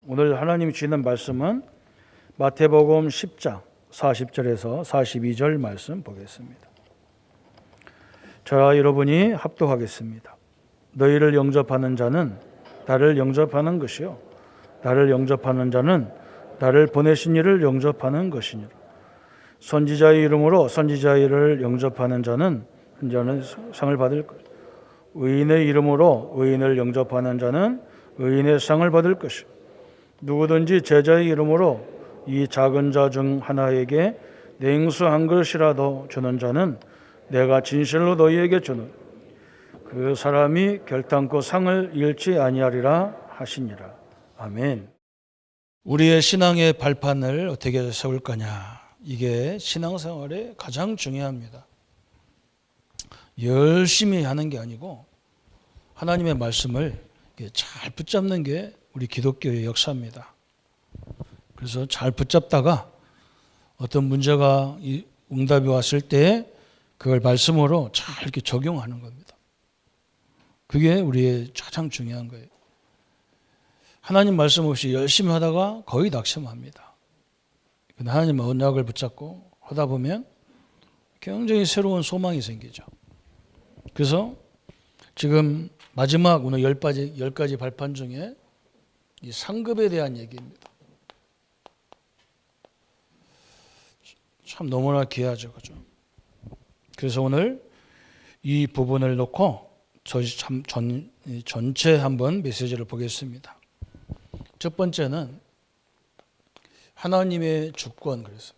오늘 하나님이 주시는 말씀은 마태복음 10장 40절에서 42절 말씀 보겠습니다. 저와 여러분이 합독하겠습니다. 너희를 영접하는 자는 나를 영접하는 것이요 나를 영접하는 자는 나를 보내신 이를 영접하는 것이니라. 선지자의 이름으로 선지자의 일을 영접하는 자는 상을 받을 것. 의인의 이름으로 의인을 영접하는 자는 의인의 상을 받을 것이요 누구든지 제자의 이름으로 이 작은 자 중 하나에게 냉수 한 그릇이라도 주는 자는 내가 진실로 너희에게 주는 그 사람이 결단코 상을 잃지 아니하리라 하시니라. 아멘. 우리의 신앙의 발판을 어떻게 세울 거냐, 이게 신앙생활에 가장 중요합니다. 열심히 하는 게 아니고 하나님의 말씀을 잘 붙잡는 게 우리 기독교의 역사입니다. 그래서 잘 붙잡다가 어떤 문제가 응답이 왔을 때 그걸 말씀으로 잘 이렇게 적용하는 겁니다. 그게 우리의 가장 중요한 거예요. 하나님 말씀 없이 열심히 하다가 거의 낙심합니다. 근데 하나님 언약을 붙잡고 하다 보면 굉장히 새로운 소망이 생기죠. 그래서 지금 마지막 오늘 10가지 발판 중에 이 상급에 대한 얘기입니다. 참 너무나 귀하죠, 그죠? 그래서 오늘 이 부분을 놓고 저희 전체 한번 메시지를 보겠습니다. 첫 번째는 하나님의 주권. 그래서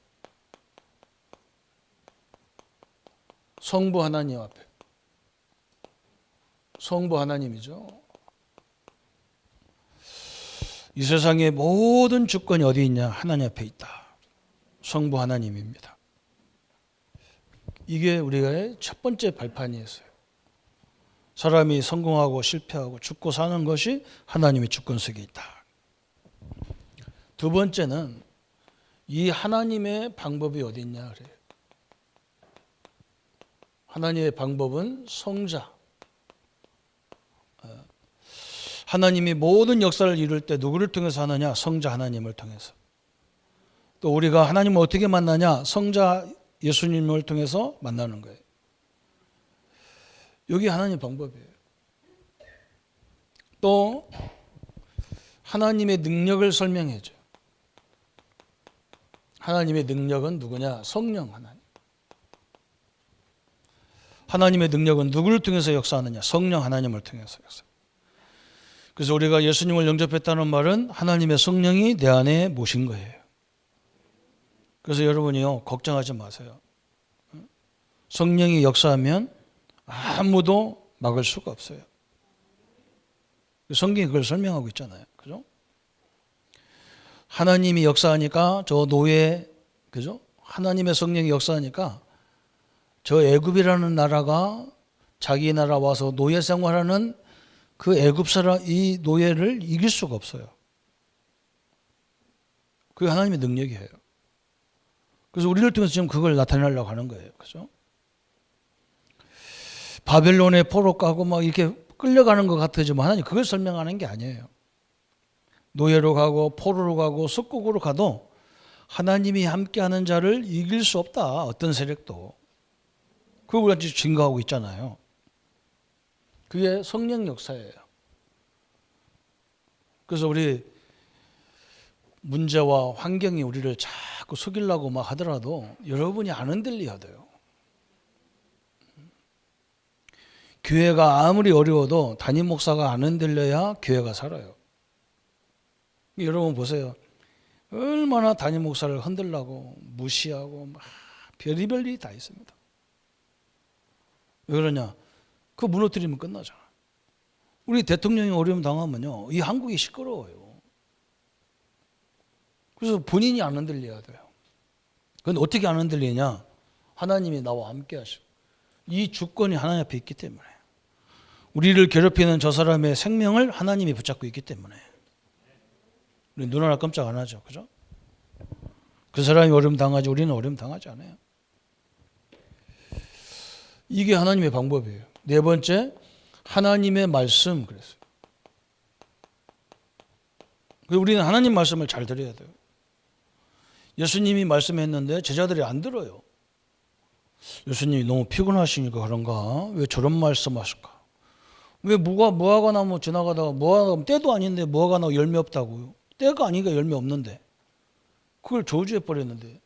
성부 하나님 앞에, 성부 하나님이죠. 이 세상의 모든 주권이 어디 있냐? 하나님 앞에 있다. 성부 하나님입니다. 이게 우리가 첫 번째 발판이었어요. 사람이 성공하고 실패하고 죽고 사는 것이 하나님의 주권 속에 있다. 두 번째는 이 하나님의 방법이 어디 있냐 그래요. 하나님의 방법은 성자. 하나님이 모든 역사를 이룰 때 누구를 통해서 하느냐? 성자 하나님을 통해서. 또 우리가 하나님을 어떻게 만나냐? 성자 예수님을 통해서 만나는 거예요. 여기 하나님 방법이에요. 또 하나님의 능력을 설명해 줘요. 하나님의 능력은 누구냐? 성령 하나님. 하나님의 능력은 누구를 통해서 역사하느냐? 성령 하나님을 통해서 역사. 그래서 우리가 예수님을 영접했다는 말은 하나님의 성령이 내 안에 모신 거예요. 그래서 여러분이요, 걱정하지 마세요. 성령이 역사하면 아무도 막을 수가 없어요. 성경이 그걸 설명하고 있잖아요. 그죠? 하나님이 역사하니까 저 노예, 그죠? 하나님의 성령이 역사하니까 저 애굽이라는 나라가 자기 나라 와서 노예 생활하는 그 애굽 사람, 이 노예를 이길 수가 없어요. 그게 하나님의 능력이에요. 그래서 우리를 통해서 지금 그걸 나타내려고 하는 거예요. 그죠? 바벨론에 포로 까고 막 이렇게 끌려가는 것 같아지만 하나님 그걸 설명하는 게 아니에요. 노예로 가고 포로로 가고 속국으로 가도 하나님이 함께하는 자를 이길 수 없다. 어떤 세력도. 그걸 우리가 지금 증거하고 있잖아요. 그게 성령 역사예요. 그래서 우리 문제와 환경이 우리를 자꾸 속이려고 막 하더라도 여러분이 안 흔들려야 돼요. 교회가 아무리 어려워도 담임 목사가 안 흔들려야 교회가 살아요. 여러분 보세요. 얼마나 담임 목사를 흔들려고 무시하고 막 별의별 일이 다 있습니다. 왜 그러냐? 그거 무너뜨리면 끝나잖아. 우리 대통령이 어려움 당하면요, 이 한국이 시끄러워요. 그래서 본인이 안 흔들려야 돼요. 그런데 어떻게 안 흔들리냐? 하나님이 나와 함께 하시고 이 주권이 하나님 앞에 있기 때문에, 우리를 괴롭히는 저 사람의 생명을 하나님이 붙잡고 있기 때문에 우리 눈 하나 깜짝 안 하죠. 그죠? 그 사람이 어려움 당하지 우리는 어려움 당하지 않아요. 이게 하나님의 방법이에요. 네 번째, 하나님의 말씀. 그랬어요. 우리는 하나님 말씀을 잘 들어야 돼요. 예수님이 말씀했는데 제자들이 안 들어요. 예수님이 너무 피곤하시니까 그런가? 왜 저런 말씀하실까? 왜 무화과 나무 지나가다가 무화과 때도 아닌데 무화과 나무 열매 없다고요? 때가 아니니까 열매 없는데 그걸 저주해 버렸는데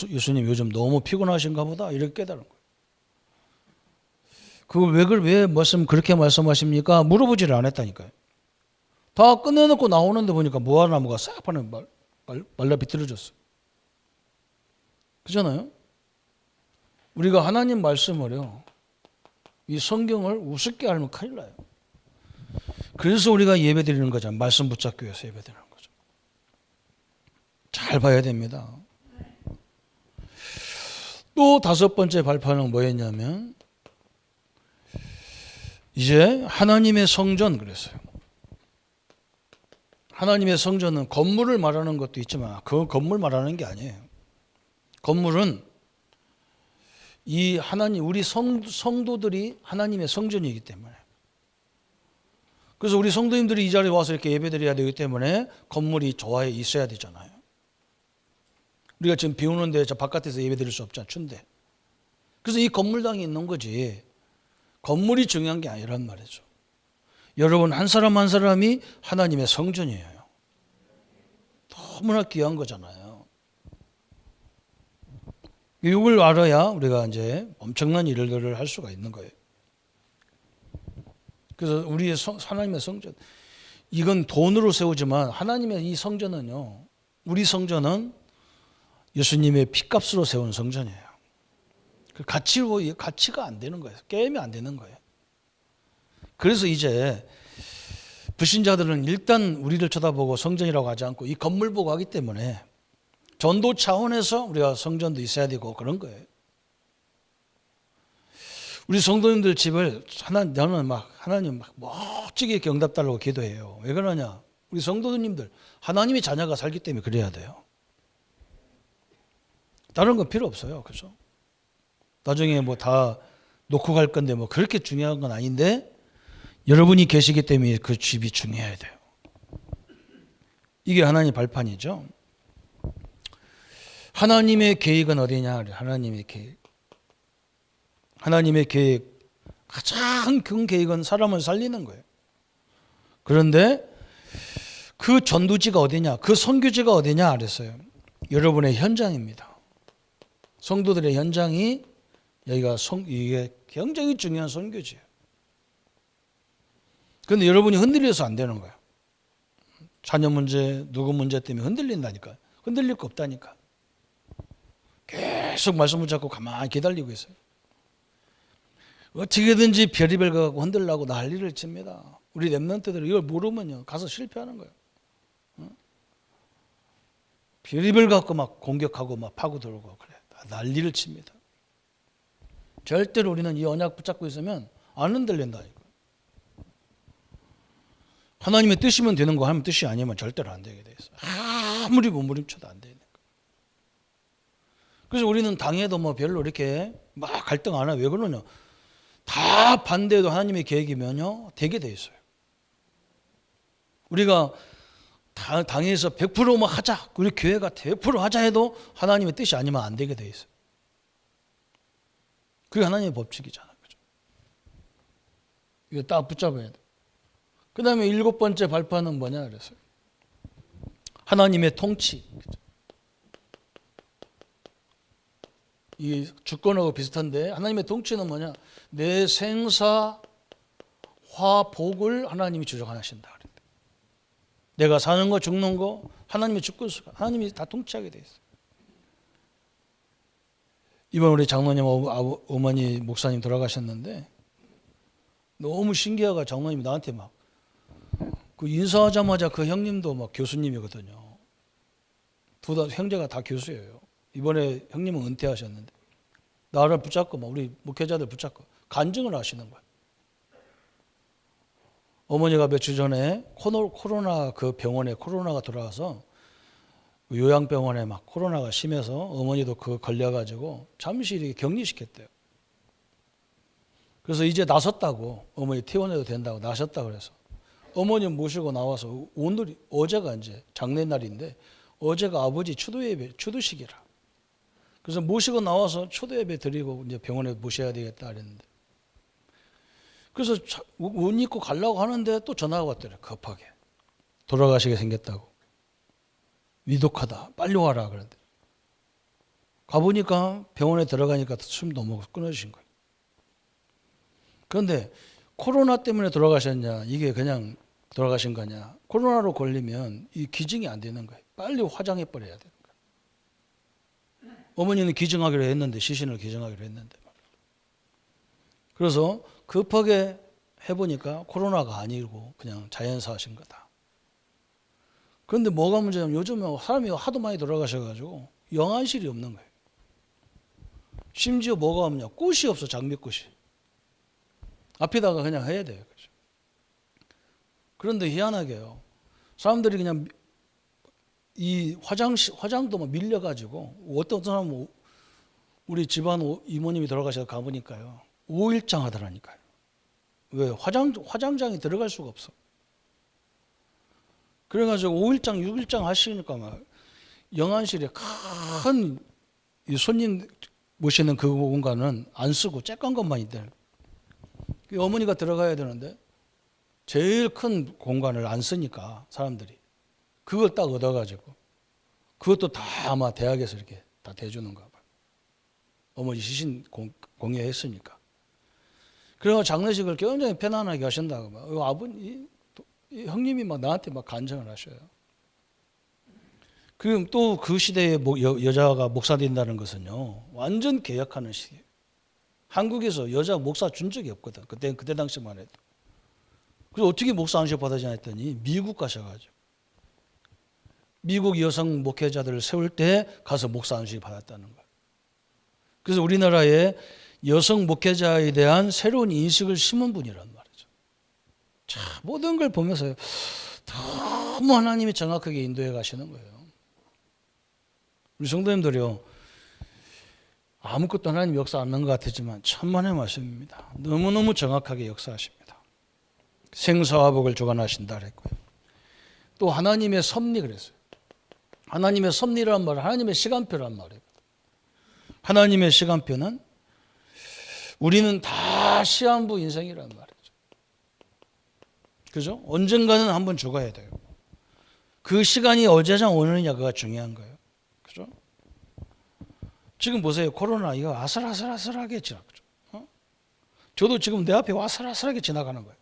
예수님 요즘 너무 피곤하신가 보다 이렇게 깨달은 거예요. 그걸 왜 말씀 그렇게 말씀하십니까? 물어보지를 않았다니까요. 다 끝내놓고 나오는데 보니까 무화과나무가 싹 말라 비틀어졌어요. 그잖아요. 우리가 하나님 말씀을요, 이 성경을 우습게 알면 큰일 나요. 그래서 우리가 예배 드리는 거잖아요. 말씀 붙잡기 위해서 예배 드리는 거죠. 잘 봐야 됩니다. 또 다섯 번째 발판은 뭐였냐면 이제 하나님의 성전 그랬어요. 하나님의 성전은 건물을 말하는 것도 있지만 그 건물 말하는 게 아니에요. 건물은 이 하나님 우리 성도들이 하나님의 성전이기 때문에 그래서 우리 성도님들이 이 자리에 와서 이렇게 예배드려야 되기 때문에 건물이 좋아에 있어야 되잖아요. 우리가 지금 비 오는데 저 바깥에서 예배드릴 수 없잖아요. 춘데. 그래서 이 건물당이 있는 거지 건물이 중요한 게 아니란 말이죠. 여러분 한 사람 한 사람이 하나님의 성전이에요. 너무나 귀한 거잖아요. 이걸 알아야 우리가 이제 엄청난 일들을 할 수가 있는 거예요. 그래서 우리의 하나님의 성전, 이건 돈으로 세우지만 하나님의 이 성전은요, 우리 성전은 예수님의 피값으로 세운 성전이에요. 가치가 안 되는 거예요. 게임이 안 되는 거예요. 그래서 이제 불신자들은 일단 우리를 쳐다보고 성전이라고 하지 않고 이 건물 보고 하기 때문에 전도 차원에서 우리가 성전도 있어야 되고 그런 거예요. 우리 성도님들 집을 저는 하나님 멋지게 경답 달라고 기도해요. 왜 그러냐? 우리 성도님들 하나님의 자녀가 살기 때문에 그래야 돼요. 다른 건 필요 없어요. 그죠? 나중에 뭐 다 놓고 갈 건데 뭐 그렇게 중요한 건 아닌데 여러분이 계시기 때문에 그 집이 중요해야 돼요. 이게 하나님의 발판이죠. 하나님의 계획은 어디냐? 하나님의 계획. 하나님의 계획, 가장 큰 계획은 사람을 살리는 거예요. 그런데 그 전도지가 어디냐? 그 선교지가 어디냐? 그랬어요. 여러분의 현장입니다. 성도들의 현장이 이게 굉장히 중요한 선교지예요. 그런데 여러분이 흔들려서 안 되는 거예요. 자녀 문제, 누구 문제 때문에 흔들린다니까요. 흔들릴 거 없다니까. 계속 말씀을 잡고 가만히 기다리고 있어요. 어떻게든지 별의별 거 갖고 흔들려고 난리를 칩니다. 우리 랩런트들이 이걸 모르면요 가서 실패하는 거예요. 별의별 거 갖고 막 공격하고 막 파고들고 그래 난리를 칩니다. 절대로 우리는 이 언약 붙잡고 있으면 안 흔들린다니까. 하나님의 뜻이면 되는 거 하면 뜻이 아니면 절대로 안 되게 돼 있어요. 아무리 몸부림쳐도 안 되니까. 그래서 우리는 당해도 뭐 별로 이렇게 막 갈등 안 해요. 왜 그러냐? 다 반대해도 하나님의 계획이면요 되게 돼 있어요. 우리가 당해서 100%만 하자, 우리 교회가 100% 하자 해도 하나님의 뜻이 아니면 안 되게 돼 있어요. 그게 하나님의 법칙이잖아요. 그죠? 이거 딱 붙잡아야 돼. 그 다음에 7번째 발판은 뭐냐 그랬어요. 하나님의 통치. 그죠? 이 주권하고 비슷한데 하나님의 통치는 뭐냐? 내 생사화 복을 하나님이 주관하신다. 내가 사는 거 죽는 거 하나님의 주권수가 하나님이 다 통치하게 돼 있어요. 이번 우리 장로님 어머니 목사님 돌아가셨는데 너무 신기하가 장로님이 나한테 막 그 인사하자마자 그 형님도 막 교수님이거든요. 형제가 다 교수예요. 이번에 형님은 은퇴하셨는데 나를 붙잡고 막 우리 목회자들 붙잡고 간증을 하시는 거예요. 어머니가 며칠 전에 코로나 그 병원에 코로나가 들어와서 요양병원에 막 코로나가 심해서 어머니도 그거 걸려가지고 잠시 이렇게 격리시켰대요. 그래서 이제 나섰다고 어머니 퇴원해도 된다고 나셨다고 그래서 어머님 모시고 나와서 오늘이 어제가 이제 장례날인데 어제가 아버지 추도예배 추도식이라. 그래서 모시고 나와서 추도예배 드리고 이제 병원에 모셔야 되겠다 그랬는데 그래서 옷 입고 가려고 하는데 또 전화가 왔더래. 급하게 돌아가시게 생겼다고. 위독하다. 빨리 와라 그런데 가보니까 병원에 들어가니까 숨이 너무 끊어지신 거예요. 그런데 코로나 때문에 돌아가셨냐 이게 그냥 돌아가신 거냐. 코로나로 걸리면 이 기증이 안 되는 거예요. 빨리 화장해 버려야 되는 거예요. 어머니는 기증하기로 했는데 시신을 기증하기로 했는데 그래서 급하게 해보니까 코로나가 아니고 그냥 자연사하신 거다. 그런데 뭐가 문제냐면 요즘은 사람이 하도 많이 돌아가셔가지고 영안실이 없는 거예요. 심지어 뭐가 없냐. 꽃이 없어. 장미꽃이. 앞에다가 그냥 해야 돼요. 그런데 희한하게요. 사람들이 그냥 이 화장도 막 밀려가지고 어떤 사람은 우리 집안 이모님이 돌아가셔서 가보니까요. 5일장 하더라니까요. 왜? 화장장에 들어갈 수가 없어. 그래가지고 5일장, 6일장 하시니까 막 영안실에 큰 손님 모시는 그 공간은 안 쓰고 쬐깐 것만 있대. 어머니가 들어가야 되는데 제일 큰 공간을 안 쓰니까 사람들이 그걸 딱 얻어가지고 그것도 다 아마 대학에서 이렇게 다 대주는가 봐. 어머니 시신 공예했으니까. 그래서 장례식을 굉장히 편안하게 하신다고 막 아버님, 형님이 막 나한테 막 간증을 하셔요. 그럼 또 그 시대에 여자가 목사 된다는 것은요 완전 개혁하는 시대예요. 한국에서 여자 목사 준 적이 없거든. 그때 당시만 해도. 그래서 어떻게 목사 안수 받으냐 했더니 미국 가셔가지고 미국 여성 목회자들을 세울 때 가서 목사 안수 받았다는 거예요. 그래서 우리나라에 여성 목회자에 대한 새로운 인식을 심은 분이란 말이죠. 자, 모든 걸 보면서 너무 하나님이 정확하게 인도해 가시는 거예요. 우리 성도님들이요. 아무것도 하나님 역사 안 하는 것 같았지만 천만의 말씀입니다. 너무너무 정확하게 역사하십니다. 생사화복을 주관하신다 그랬고요. 또 하나님의 섭리 그랬어요. 하나님의 섭리란 말은 하나님의 시간표란 말이에요. 하나님의 시간표는 우리는 다 시한부 인생이란 말이죠. 그죠? 언젠가는 한번 죽어야 돼요. 그 시간이 어제냐 오늘이냐가 중요한 거예요. 그죠? 지금 보세요. 코로나 이거 아슬아슬하게 지나가죠. 저도 지금 내 앞에 아슬아슬하게 지나가는 거예요.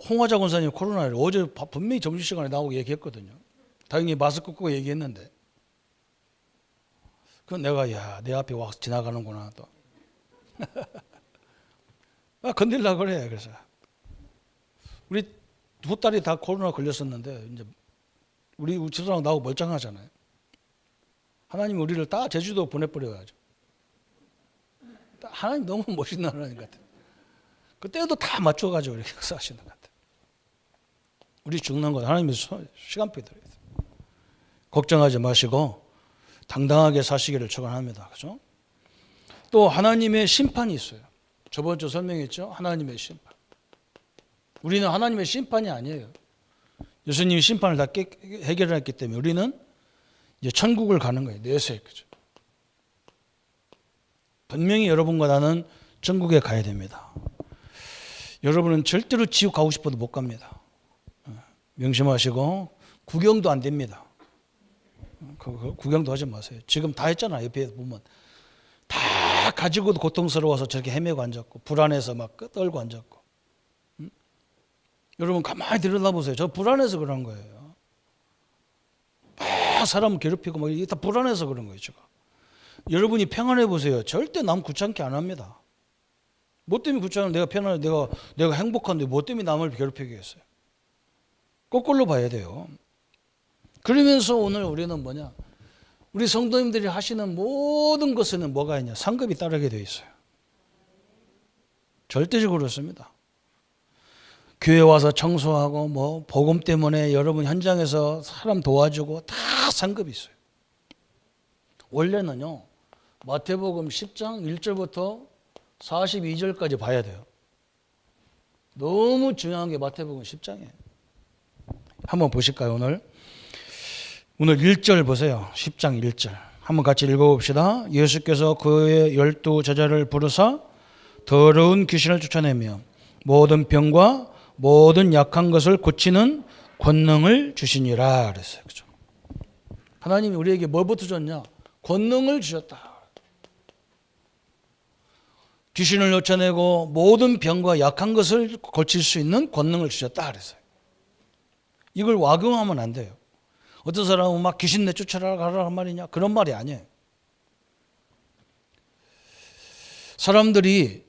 홍화자 권사님 코로나를 어제 분명히 점심시간에 나오고 얘기했거든요. 다행히 마스크 끄고 얘기했는데 그건 내가 내 앞에 와서 지나가는구나 또. 건들려고 그래. 그래서 우리 두 딸이 다 코로나 걸렸었는데 이제 우리 집사람 나하고 멀쩡하잖아요. 하나님 우리를 다 제주도 보내버려야죠. 하나님 너무 멋있는 하나님 같아요. 그때도 다 맞춰가지고 이렇게 역사하시는 것 같아요. 우리 죽는 건 하나님의 시간표에 들어있어요. 걱정하지 마시고 당당하게 사시기를 축원합니다. 그죠? 또 하나님의 심판이 있어요. 저번 주 설명했죠? 하나님의 심판. 우리는 하나님의 심판이 아니에요. 예수님이 심판을 다 해결했기 때문에 우리는 이제 천국을 가는 거예요. 내세. 그죠? 분명히 여러분과 나는 천국에 가야 됩니다. 여러분은 절대로 지옥 가고 싶어도 못 갑니다. 명심하시고 구경도 안 됩니다. 구경도 하지 마세요. 지금 다 했잖아. 옆에 보면 다 가지고도 고통스러워서 저렇게 헤매고 앉았고 불안해서 막 떨고 앉았고. 여러분 가만히 들여다보세요. 저 불안해서 그런 거예요. 막 사람 괴롭히고 막 이게 다 불안해서 그런 거예요. 제가. 여러분이 평안해 보세요. 절대 남 귀찮게 안 합니다. 뭐 때문에 귀찮아? 내가 편안해, 내가 행복한데 뭐 때문에 남을 괴롭히겠어요? 거꾸로 봐야 돼요. 그러면서 오늘 우리는 뭐냐? 우리 성도님들이 하시는 모든 것에는 뭐가 있냐? 상급이 따르게 되어 있어요. 절대적으로 그렇습니다. 교회 와서 청소하고 뭐 복음 때문에 여러분 현장에서 사람 도와주고 다 상급이 있어요. 원래는요. 마태복음 10장 1절부터 42절까지 봐야 돼요. 너무 중요한 게 마태복음 10장이에요. 한번 보실까요? 오늘 1절 보세요. 10장 1절 한번 같이 읽어봅시다. 예수께서 그의 12 제자를 부르사 더러운 귀신을 쫓아내며 모든 병과 모든 약한 것을 고치는 권능을 주시니라 그랬어요. 그죠? 하나님이 우리에게 뭘부터 줬냐? 권능을 주셨다. 귀신을 쫓아내고 모든 병과 약한 것을 고칠 수 있는 권능을 주셨다 그랬어요. 이걸 와경하면 안 돼요. 어떤 사람은 막 귀신 내쫓아라 가라는 말이냐? 그런 말이 아니에요. 사람들이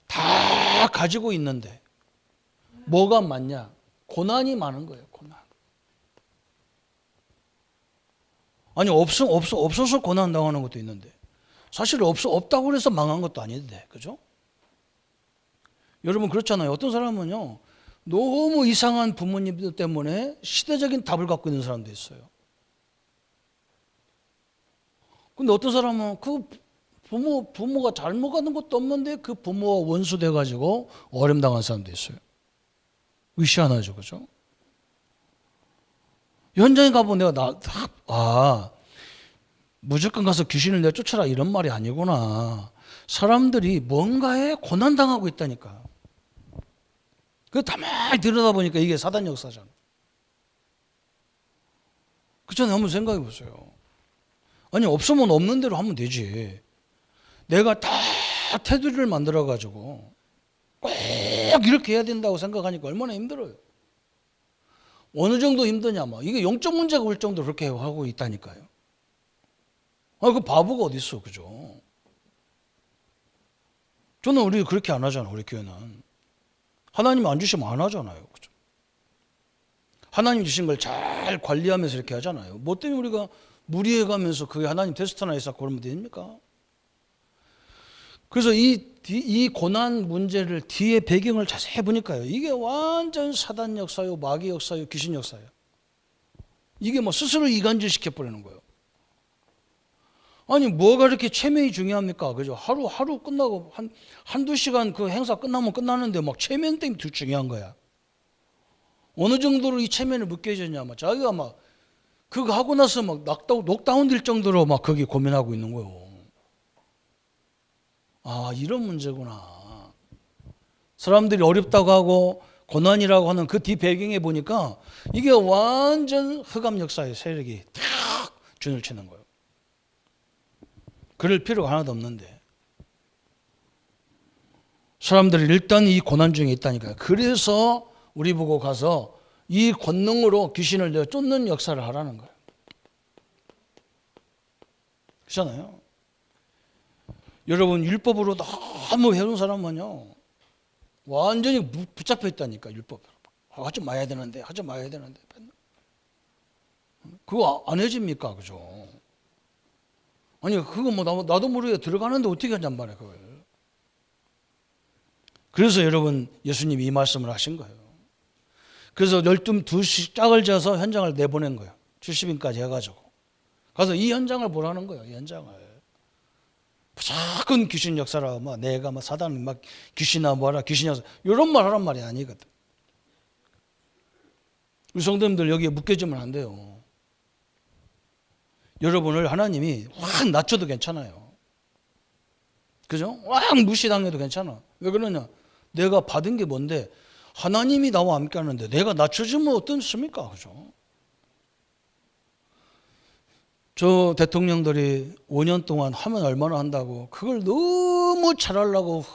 다 가지고 있는데 뭐가 많냐? 고난이 많은 거예요. 고난. 아니 없어서 고난 당하는 것도 있는데 사실 없다고 해서 망한 것도 아닌데, 그죠? 여러분 그렇잖아요. 어떤 사람은요 너무 이상한 부모님들 때문에 시대적인 답을 갖고 있는 사람도 있어요. 근데 어떤 사람은 그 부모가 잘못 가는 것도 없는데 그 부모와 원수 돼가지고 어려움 당한 사람도 있어요. 의시하나죠, 그죠? 현장에 가보면 내가 무조건 가서 귀신을 내쫓아라 이런 말이 아니구나. 사람들이 뭔가에 고난당하고 있다니까. 그거 가만히 들여다보니까 이게 사단 역사잖아. 그렇잖아요. 한번 생각해 보세요. 아니 없으면 없는 대로 하면 되지. 내가 다 테두리를 만들어가지고 꼭 이렇게 해야 된다고 생각하니까 얼마나 힘들어요. 어느 정도 힘드냐, 이게 영적 문제가 올 정도로 그렇게 하고 있다니까요. 그 바보가 어디 있어, 그죠? 저는 우리 그렇게 안 하잖아, 우리 교회는. 하나님 안 주시면 안 하잖아요, 그죠? 하나님 주신 걸 잘 관리하면서 이렇게 하잖아요. 뭐 때문에 우리가 무리해가면서 그게 하나님 테스트 하나 있었고 그러면 됩니까? 그래서 이 고난 문제를 뒤에 배경을 자세히 보니까요. 이게 완전 사단 역사요, 마귀 역사요, 귀신 역사요. 이게 스스로 이간질 시켜버리는 거예요. 아니 뭐가 이렇게 체면이 중요합니까? 그죠? 하루 끝나고 한두 시간 그 행사 끝나면 끝나는데 막 체면 때문에 더 중요한 거야. 어느 정도로 이 체면을 묶여졌냐, 자기가 그거 하고 나서 녹다운 될 정도로 거기 고민하고 있는 거예요. 이런 문제구나. 사람들이 어렵다고 하고 고난이라고 하는 그 뒤 배경에 보니까 이게 완전 흑암 역사의 세력이 탁 준을 치는 거예요. 그럴 필요가 하나도 없는데 사람들이 일단 이 고난 중에 있다니까요. 그래서 우리 보고 가서 이 권능으로 귀신을 내어 쫓는 역사를 하라는 거예요. 그렇잖아요. 여러분 율법으로 너무 배운 사람은요 완전히 붙잡혀 있다니까. 율법으로 하지 마야 되는데 그거 안 해집니까? 그죠? 아니 그거 나도 모르게 들어가는데 어떻게 하냔 말이야 그걸. 그래서 여러분 예수님이 이 말씀을 하신 거예요. 그래서 12씩 짝을 지어서 현장을 내보낸 거예요. 70인까지 해가지고 가서 이 현장을 보라는 거예요. 이 현장을. 작은 귀신 역사라 내가 사단 귀신아 뭐라 귀신 역사 이런 말 하란 말이 아니거든. 우리 성도님들 여기에 묶여지면 안 돼요. 여러분을 하나님이 확 낮춰도 괜찮아요. 그죠? 확 무시당해도 괜찮아. 왜 그러냐? 내가 받은 게 뭔데? 하나님이 나와 함께 하는데 내가 낮춰지면 어떻습니까? 그죠? 저 대통령들이 5년 동안 하면 얼마나 한다고 그걸 너무 잘하려고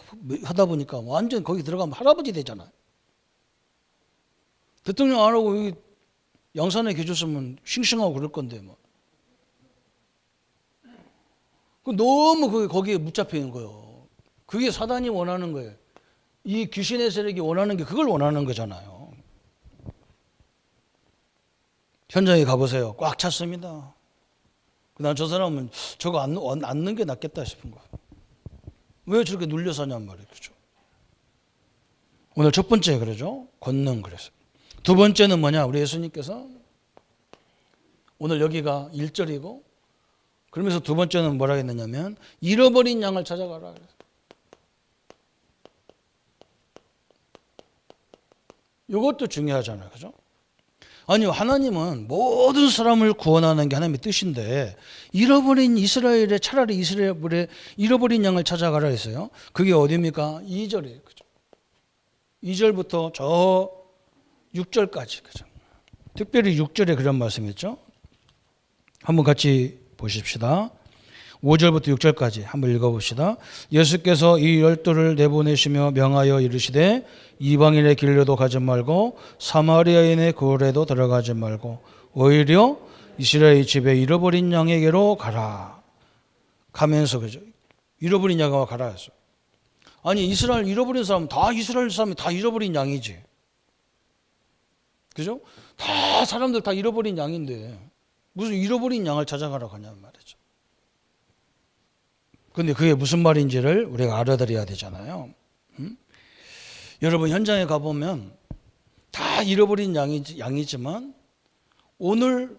하다 보니까 완전 거기 들어가면 할아버지 되잖아요. 대통령 안 하고 여기 양산에 계셨으면 싱싱하고 그럴 건데 너무 거기에 붙잡혀 있는 거예요. 그게 사단이 원하는 거예요. 이 귀신의 세력이 원하는 게 그걸 원하는 거잖아요. 현장에 가보세요. 꽉 찼습니다. 난 저 사람은 저거 앉는 게 낫겠다 싶은 거예요. 왜 저렇게 눌려 사냔 말이에요. 그죠? 오늘 첫 번째 그러죠. 권능 그래서. 두 번째는 뭐냐? 우리 예수님께서 오늘 여기가 1절이고 그러면서 두 번째는 뭐라 했느냐면 잃어버린 양을 찾아가라. 이것도 중요하잖아요. 그죠? 아니요, 하나님은 모든 사람을 구원하는 게 하나님의 뜻인데 잃어버린 이스라엘에 차라리 이스라엘의 잃어버린 양을 찾아가라 했어요. 그게 어디입니까? 2절이에요. 그죠? 2절부터 저 6절까지. 그죠? 특별히 6절에 그런 말씀이었죠. 한번 같이 보십시다. 5절부터 6절까지 한번 읽어봅시다. 예수께서 이 12를 내보내시며 명하여 이르시되 이방인의 길로도 가지 말고 사마리아인의 굴에도 들어가지 말고 오히려 이스라엘 집에 잃어버린 양에게로 가라. 가면서 그죠? 잃어버린 양에게로 가라 했어. 아니 이스라엘 잃어버린 사람 다 이스라엘 사람이 다 잃어버린 양이지. 그죠? 다 사람들 다 잃어버린 양인데 무슨 잃어버린 양을 찾아가라고 하냐는 말이죠. 근데 그게 무슨 말인지를 우리가 알아들어야 되잖아요. 여러분 현장에 가보면 다 잃어버린 양이지만 오늘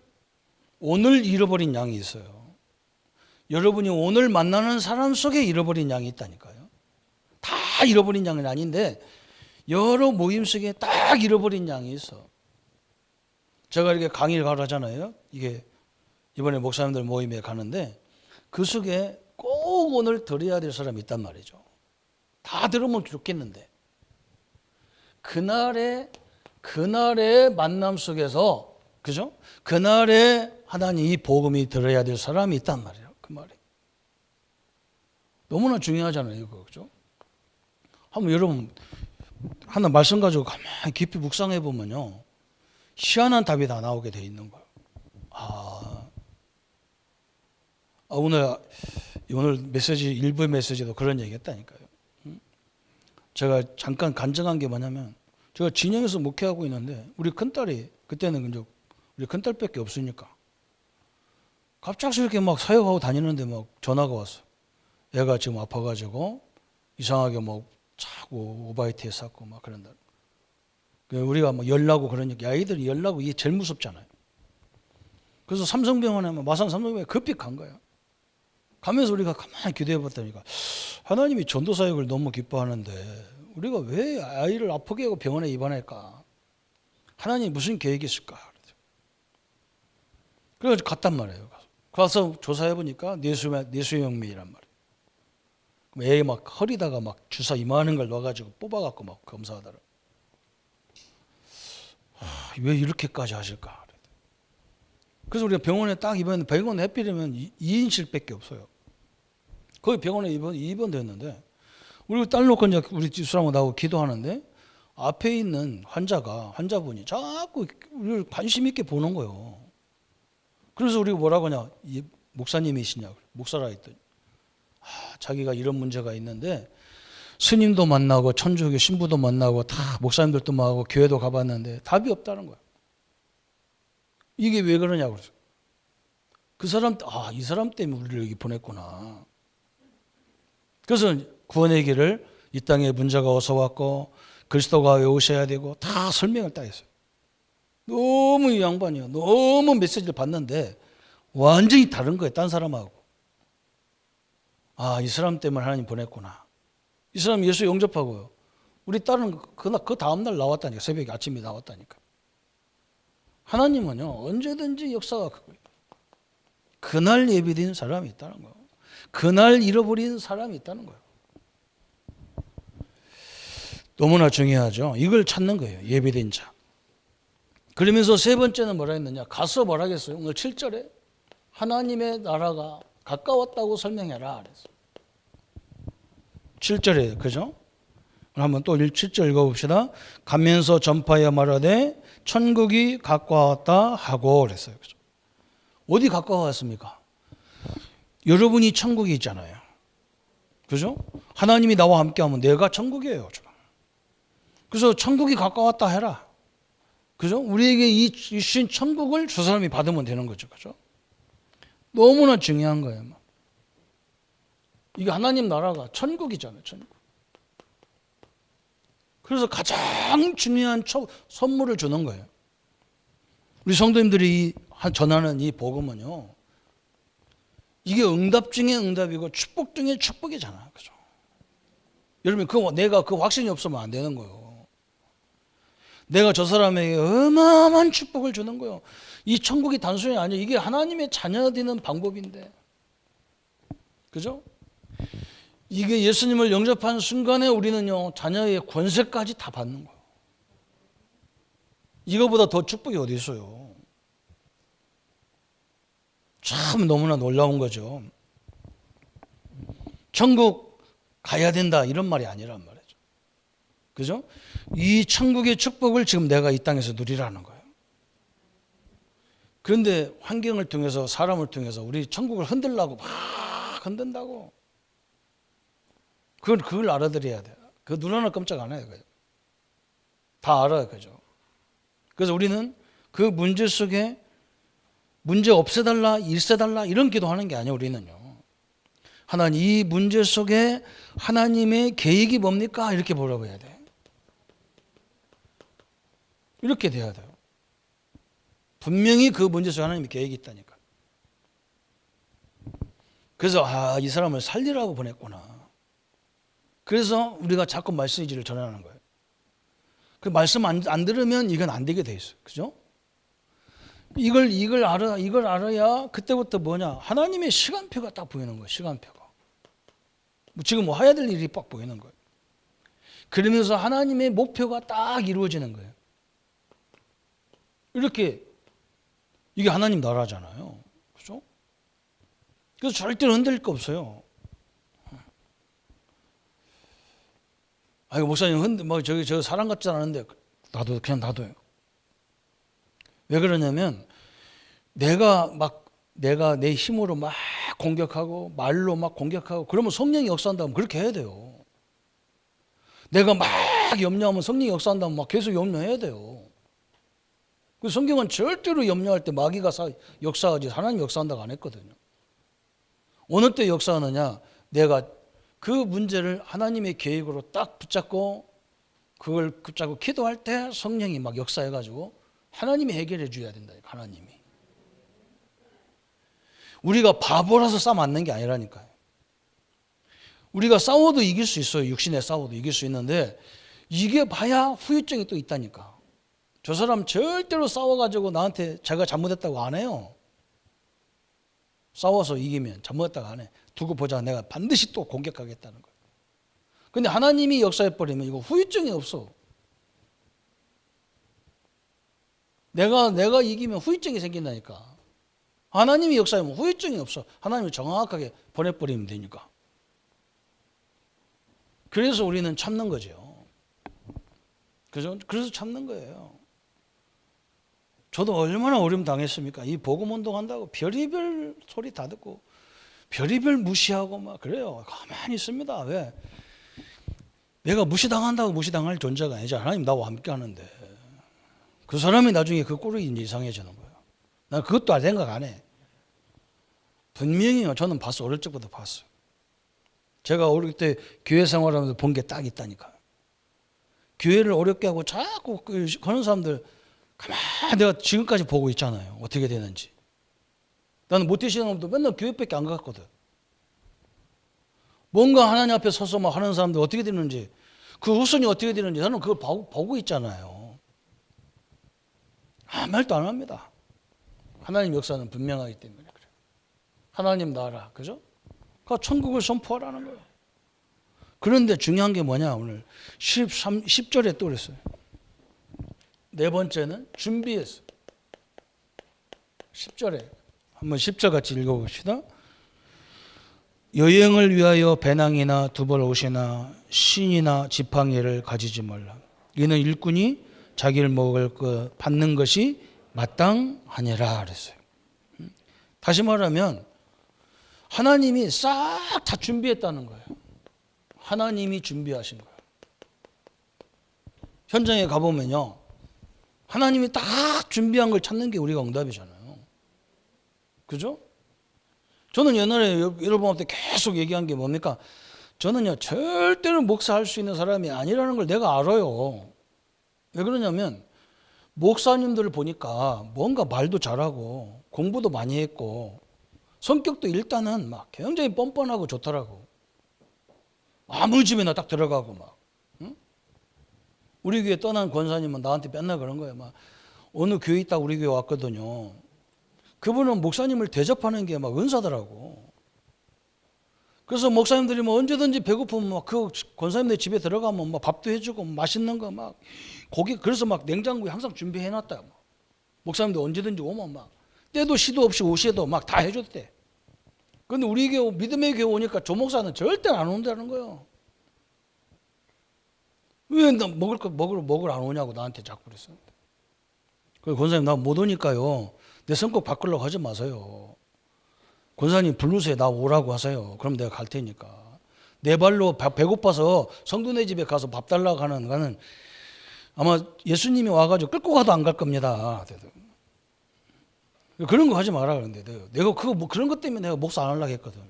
잃어버린 양이 있어요. 여러분이 오늘 만나는 사람 속에 잃어버린 양이 있다니까요. 다 잃어버린 양은 아닌데 여러 모임 속에 딱 잃어버린 양이 있어. 제가 이렇게 강의를 가라잖아요. 이게 이번에 목사님들 모임에 가는데 그 속에 꼭 오늘 들어야 될 사람이 있단 말이죠. 다 들으면 좋겠는데 그날의 만남 속에서 그죠? 그날에 하나님 이 복음이 들어야 될 사람이 있단 말이에요. 그 말이 너무나 중요하잖아요. 이거 그죠? 한번 여러분 하나 말씀 가지고 가만히 깊이 묵상해 보면요, 희한한 답이 다 나오게 돼 있는 거예요. 오늘 메시지 일부 메시지도 그런 얘기했다니까요. 제가 잠깐 간증한 게 뭐냐면 제가 진영에서 목회하고 있는데 우리 큰딸이 그때는 이제 우리 큰딸밖에 없으니까 갑작스럽게 막 사역하고 다니는데 막 전화가 왔어. 애가 지금 아파가지고 이상하게 막 자고 오바이트에 쌌고 막 그런다. 우리가 막 열나고 그러니까 아이들이 열나고 이게 제일 무섭잖아요. 그래서 삼성병원에 마산 삼성병원에 급히 간 거야. 가면서 우리가 가만히 기도해 봤다니까 하나님이 전도사역을 너무 기뻐하는데 우리가 왜 아이를 아프게 하고 병원에 입원할까? 하나님이 무슨 계획이 있을까? 그래서 갔단 말이에요. 가서 조사해 보니까 뇌수영맥이란 말이에요. 그럼 애 막 허리다가 막 주사 이만한 걸 넣어가지고 뽑아갖고 막 검사하더라. 왜 이렇게까지 하실까? 그래서 우리가 병원에 딱 입원했는데 병원 해필이면 2인실밖에 없어요. 거기 병원에 입원됐는데 우리 딸 놓고 이제 우리 집사람하고 나하고 기도하는데 앞에 있는 환자분이 자꾸 우리를 관심 있게 보는 거예요. 그래서 우리가 뭐라고 하냐, 목사님이시냐, 목사라 했더니 자기가 이런 문제가 있는데 스님도 만나고 천주교 신부도 만나고 다 목사님들도 만나고 교회도 가봤는데 답이 없다는 거야. 이게 왜 그러냐고 그래서 그 사람 이 사람 때문에 우리를 여기 보냈구나. 그래서 구원의 길을 이 땅에 문제가 어서 왔고 그리스도가 왜 오셔야 되고 다 설명을 딱 했어요. 너무 이 양반이요. 너무 메시지를 받는데 완전히 다른 거예요. 딴 사람하고. 이 사람 때문에 하나님 보냈구나. 이 사람 예수 영접하고요. 우리 딸은 그 다음날 나왔다니까. 새벽에 아침에 나왔다니까. 하나님은요 언제든지 역사가 그거예요. 그날 예비된 사람이 있다는 거예요. 그날 잃어버린 사람이 있다는 거예요. 너무나 중요하죠. 이걸 찾는 거예요. 예비된 자. 그러면서 세 번째는 뭐라 했느냐. 가서 뭐라 하겠어요. 오늘 7절에 하나님의 나라가 가까웠다고 설명해라 그랬어요. 7절에 그죠? 한번 또 7절 읽어봅시다. 가면서 전파하여 말하되 천국이 가까웠다 하고 그랬어요. 그죠? 어디 가까웠습니까? 여러분이 천국이 있잖아요. 그죠? 하나님이 나와 함께하면 내가 천국이에요. 그래서 천국이 가까웠다 해라. 그죠? 우리에게 이 주신 천국을 저 사람이 받으면 되는 거죠. 그죠? 너무나 중요한 거예요. 이게 하나님 나라가 천국이잖아요. 천국. 그래서 가장 중요한 선물을 주는 거예요. 우리 성도님들이 전하는 이 복음은요, 이게 응답 중에 응답이고 축복 중에 축복이잖아요. 그죠? 여러분, 내가 그 확신이 없으면 안 되는 거예요. 내가 저 사람에게 어마어마한 축복을 주는 거예요. 이 천국이 단순히 아니에요. 이게 하나님의 자녀 되는 방법인데. 그죠? 이게 예수님을 영접한 순간에 우리는요, 자녀의 권세까지 다 받는 거예요. 이거보다 더 축복이 어디 있어요? 참 너무나 놀라운 거죠. 천국 가야 된다 이런 말이 아니란 말이죠. 그죠? 이 천국의 축복을 지금 내가 이 땅에서 누리라는 거예요. 그런데 환경을 통해서 사람을 통해서 우리 천국을 흔들라고 막 흔든다고. 그걸 알아들어야 돼요. 그거 눈 하나 깜짝 안 해요. 다 알아요. 그죠? 그래서 우리는 그 문제 속에 문제 없애달라, 일세달라 이런 기도하는 게 아니에요. 우리는요. 하나님, 이 문제 속에 하나님의 계획이 뭡니까? 이렇게 물어봐야 돼요. 이렇게 돼야 돼요. 분명히 그 문제 속에 하나님의 계획이 있다니까. 그래서 이 사람을 살리라고 보냈구나. 그래서 우리가 자꾸 말씀이지를 전하는 거예요. 그 말씀 안 들으면 이건 안 되게 돼 있어요. 그죠? 이걸 알아야 그때부터 뭐냐? 하나님의 시간표가 딱 보이는 거예요. 시간표가. 지금 뭐 해야 될 일이 딱 보이는 거예요. 그러면서 하나님의 목표가 딱 이루어지는 거예요. 이렇게 이게 하나님 나라잖아요. 그죠? 그래서 절대로 흔들릴 거 없어요. 아이고 목사님 저 사람 같지 않은데 그냥 놔둬요. 왜 그러냐면 내가 내 힘으로 막 공격하고 말로 막 공격하고 그러면 성령이 역사한다면 그렇게 해야 돼요. 내가 막 염려하면 성령이 역사한다면 막 계속 염려해야 돼요. 그 성경은 절대로 염려할 때 마귀가 역사하지 하나님 역사한다고 안 했거든요. 어느 때 역사하느냐? 내가 그 문제를 하나님의 계획으로 딱 붙잡고 그걸 붙잡고 기도할 때 성령이 막 역사해가지고 하나님이 해결해 줘야 된다. 하나님이. 우리가 바보라서 싸움 안 는 게 아니라니까요. 우리가 싸워도 이길 수 있어요. 육신에 싸워도 이길 수 있는데 이게 봐야 후유증이 또 있다니까. 저 사람 절대로 싸워가지고 나한테 자기가 잘못했다고 안 해요. 싸워서 이기면 잘못했다고 안 해. 두고 보자. 내가 반드시 또 공격하겠다는 거예요. 근데 하나님이 역사해버리면 이거 후유증이 없어. 내가 이기면 후유증이 생긴다니까. 하나님이 역사하면 후유증이 없어. 하나님이 정확하게 보내버리면 되니까. 그래서 우리는 참는 거죠. 그죠? 그래서 참는 거예요. 저도 얼마나 어려움 당했습니까? 이 복음 운동한다고 별의별 소리 다 듣고 별의별 무시하고 막 그래요. 가만히 있습니다. 왜? 내가 무시당한다고 무시당할 존재가 아니죠. 하나님 나와 함께 하는데 그 사람이 나중에 그 꼴이 이제 이상해지는 거예요. 난 그것도 생각 안 해. 분명히요. 저는 봤어. 어릴 적부터 봤어요. 제가 어릴 때 교회 생활하면서 본 게 딱 있다니까. 교회를 어렵게 하고 자꾸 그런 사람들 가만히 내가 지금까지 보고 있잖아요. 어떻게 되는지. 나는 모태신앙도 맨날 교회밖에 안 갔거든. 뭔가 하나님 앞에 서서 막 하는 사람들 어떻게 되는지 그 후손이 어떻게 되는지 나는 그걸 보고 있잖아요. 아무 말도 안 합니다. 하나님 역사는 분명하기 때문에 그래요. 하나님 나라, 그죠? 그 천국을 선포하라는 거예요. 그런데 중요한 게 뭐냐 오늘 10절에 또 그랬어요. 네 번째는 준비했어요. 10절에 한번 10절 같이 읽어봅시다. 여행을 위하여 배낭이나 두벌 옷이나 신이나 지팡이를 가지지 말라. 이는 일꾼이 자기를 먹을 것 받는 것이 마땅하니라 그랬어요. 다시 말하면 하나님이 싹 다 준비했다는 거예요. 하나님이 준비하신 거예요. 현장에 가보면요. 하나님이 딱 준비한 걸 찾는 게 우리가 응답이잖아요. 그죠? 저는 옛날에 여러분한테 계속 얘기한 게 뭡니까? 저는요, 절대로 목사할 수 있는 사람이 아니라는 걸 내가 알아요. 왜 그러냐면, 목사님들을 보니까 뭔가 말도 잘하고, 공부도 많이 했고, 성격도 일단은 막 굉장히 뻔뻔하고 좋더라고. 아무 집에나 딱 들어가고 막. 응? 우리 교회 떠난 권사님은 나한테 맨날 그런 거예요. 막 어느 교회 있다가 우리 교회 왔거든요. 그분은 목사님을 대접하는 게 막 은사더라고. 그래서 목사님들이 뭐 언제든지 배고프면 막 그 권사님들 집에 들어가면 막 밥도 해주고 맛있는 거 막 고기, 그래서 막 냉장고에 항상 준비해놨다. 막. 목사님들 언제든지 오면 막 때도 시도 없이 오시에도 막 다 해줬대. 근데 우리 교회, 믿음의 교회 오니까 조 목사는 절대 안 온다는 거예요. 왜 나 먹을 안 오냐고 나한테 자꾸 그랬어. 그래서 권사님 나 못 오니까요. 내 성격 바꾸려고 하지 마세요. 권사님 부르세요. 나 오라고 하세요. 그럼 내가 갈 테니까. 내 발로 배고파서 성도네 집에 가서 밥 달라고 하는 거는 아마 예수님이 와가지고 끌고 가도 안 갈 겁니다. 그런 거 하지 마라 그런데 내가 그거 뭐 그런 것 때문에 내가 목사 안 하려고 했거든.